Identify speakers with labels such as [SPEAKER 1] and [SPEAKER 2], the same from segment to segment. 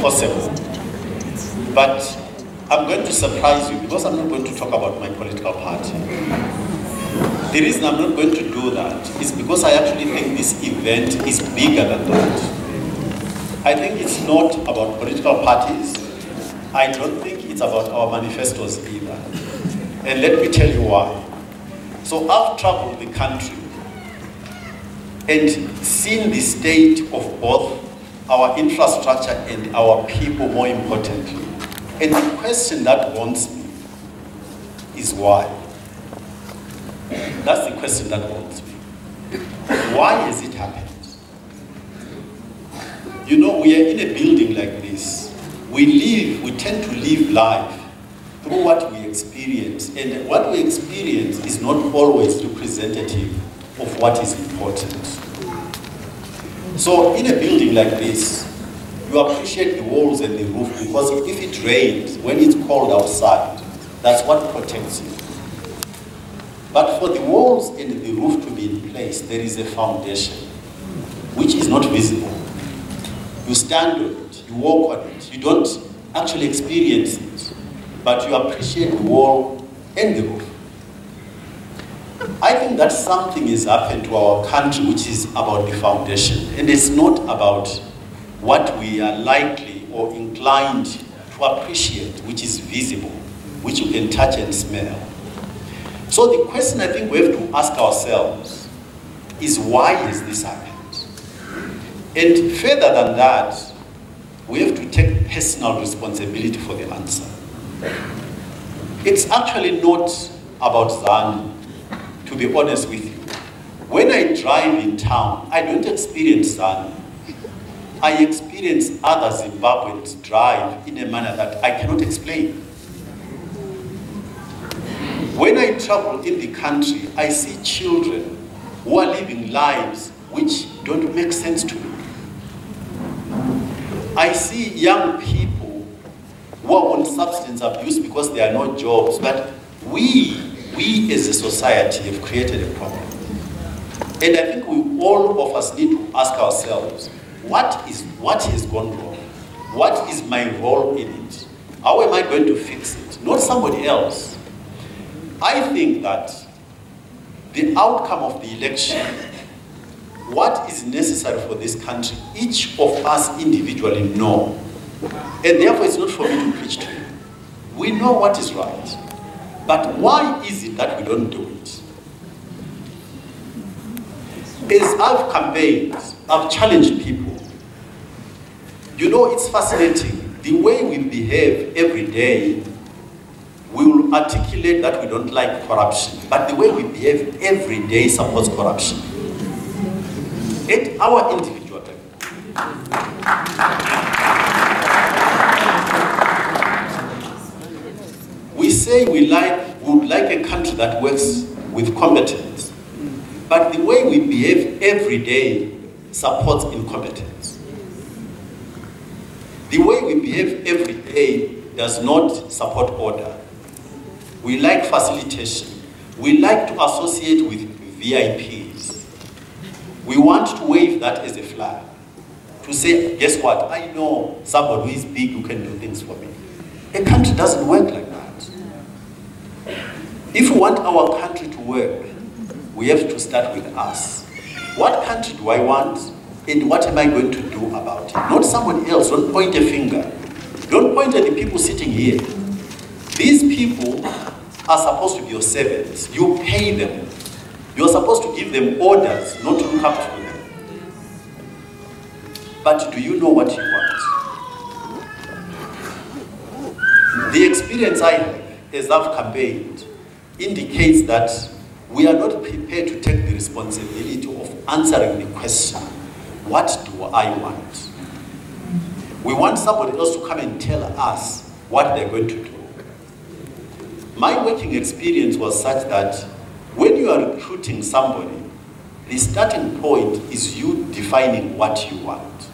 [SPEAKER 1] possible. But I'm going to surprise you because I'm not going to talk about my political party. The reason I'm not going to do that is because I actually think this event is bigger than that. I think it's not about political parties. I don't think it's about our manifestos either. And let me tell you why. So I've traveled the country and seen the state of both our infrastructure and our people, more importantly. And the question that haunts me is why? That's the question that haunts me. Why has it happened? You know, we are in a building like this. We tend to live life through what we experience. And what we experience is not always representative of what is important. So in a building like this, you appreciate the walls and the roof because if it rains, when it's cold outside, that's what protects you. But for the walls and the roof to be in place, there is a foundation, which is not visible. You stand on it, you walk on it, you don't actually experience it, but you appreciate the wall and the roof. I think that something has happened to our country which is about the foundation, and it's not about what we are likely or inclined to appreciate, which is visible, which you can touch and smell. So the question I think we have to ask ourselves is, why has this happened? And further than that, we have to take personal responsibility for the answer. It's actually not about Zanu, to be honest with you. When I drive in town, I don't experience Zanu. I experience other Zimbabweans drive in a manner that I cannot explain. When I travel in the country, I see children who are living lives which don't make sense to me. I see young people who are on substance abuse because there are no jobs, but we as a society have created a problem. And I think all of us need to ask ourselves, what has gone wrong? What is my role in it? How am I going to fix it? Not somebody else. I think that the outcome of the election, what is necessary for this country, each of us individually know. And therefore it's not for me to preach to you. We know what is right. But why is it that we don't do it? As I've campaigned, I've challenged people. You know, it's fascinating. The way we behave every day, we will articulate that we don't like corruption, but the way we behave every day supports corruption. At our individual level. We say we would like a country that works with competence, but the way we behave every day supports incompetence. The way we behave every day does not support order. We like facilitation. We like to associate with VIPs. We want to wave that as a flag. To say, guess what? I know somebody who is big who can do things for me. A country doesn't work like that. If we want our country to work, we have to start with us. What country do I want? And what am I going to do about it? Not somebody else. Don't point a finger. Don't point at the people sitting here. These people are supposed to be your servants. You pay them. You're supposed to give them orders, not to look up to them. But do you know what you want? The experience I have as I've campaigned indicates that we are not prepared to take the responsibility of answering the question, what do I want? We want somebody else to come and tell us what they're going to do. My working experience was such that when you are recruiting somebody, the starting point is you defining what you want.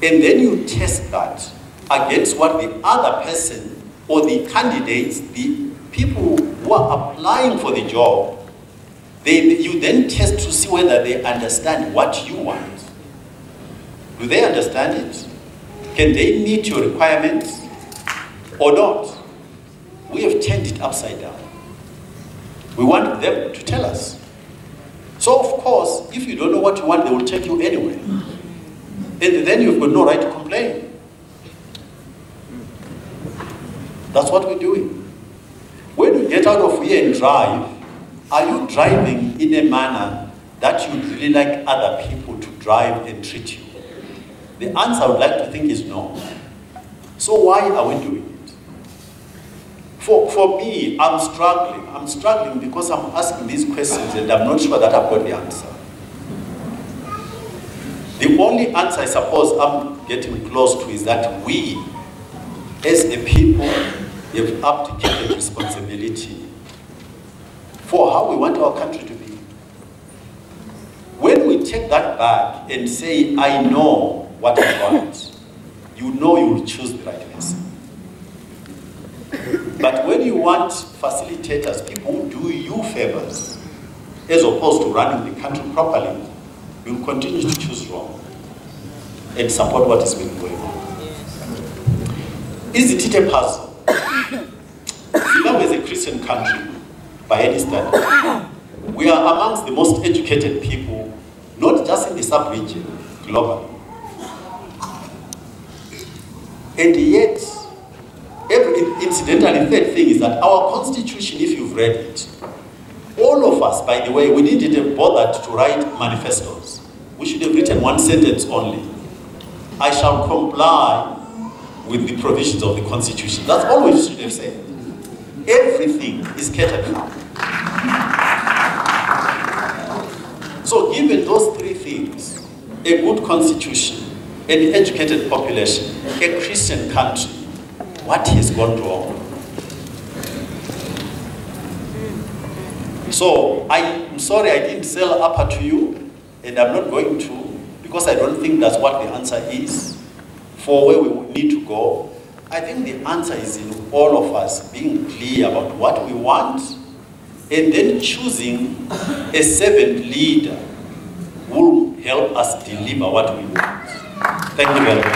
[SPEAKER 1] And then you test that against what the other person or the candidates, the people who are applying for the job, you then test to see whether they understand what you want. Do they understand it? Can they meet your requirements or not? We have turned it upside down. We want them to tell us. So of course, if you don't know what you want, they will take you anyway. And then you've got no right to complain. That's what we're doing. When you get out of here and drive, are you driving in a manner that you'd really like other people to drive and treat you? The answer I would like to think is no. So why are we doing it? For me, I'm struggling. I'm struggling because I'm asking these questions and I'm not sure that I've got the answer. The only answer I suppose I'm getting close to is that we, as a people, have abdicated responsibility for how we want our country to be. When we take that back and say, I know what I want, you know you will choose the right person. But when you want facilitators, people who do you favors, as opposed to running the country properly, you will continue to choose wrong and support what is been going on. Is it a puzzle? Zimbabwe is a Christian country by any standard. We are amongst the most educated people, not just in the sub-region, globally. And yet, incidentally, the third thing is that our constitution, if you've read it, all of us, by the way, we didn't have bothered to write manifestos. We should have written one sentence only. I shall comply with the provisions of the constitution. That's all we should have said. Everything is catered for. So given those three things, a good constitution, an educated population, a Christian country, what has gone wrong? So I'm sorry I didn't sell upper to you, and I'm not going to, because I don't think that's what the answer is for where we need to go. I think the answer is in all of us being clear about what we want and then choosing a servant leader who will help us deliver what we want. Thank you very much.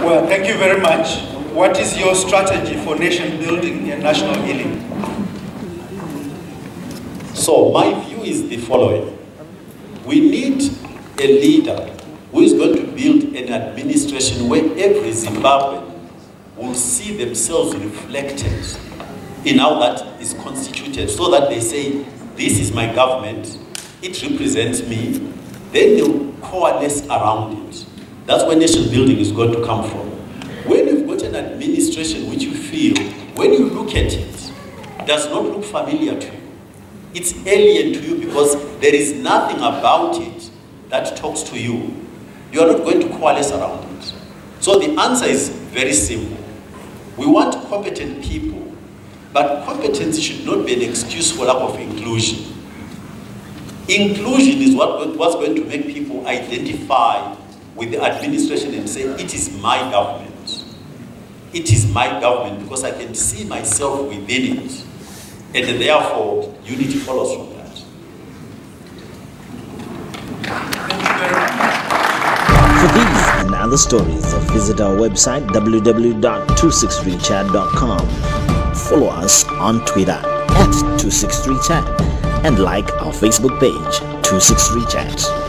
[SPEAKER 2] Well, thank you very much. What is your strategy for nation building and national healing?
[SPEAKER 1] So my view is the following. We need a leader who is going to build an administration where every Zimbabwean will see themselves reflected in how that is constituted, so that they say, this is my government, it represents me, then they'll coalesce around it. That's where nation building is going to come from. When you've got an administration which you feel, when you look at it, does not look familiar to you, it's alien to you because there is nothing about it that talks to you, you are not going to coalesce around it. So the answer is very simple. We want competent people, but competency should not be an excuse for lack of inclusion. Inclusion is what's going to make people identify with the administration and say, it is my government. It is my government because I can see myself within it. And therefore, unity follows from that.
[SPEAKER 3] For these and other stories, visit our website www.263chat.com. Follow us on Twitter @263chat and like our Facebook page 263chat.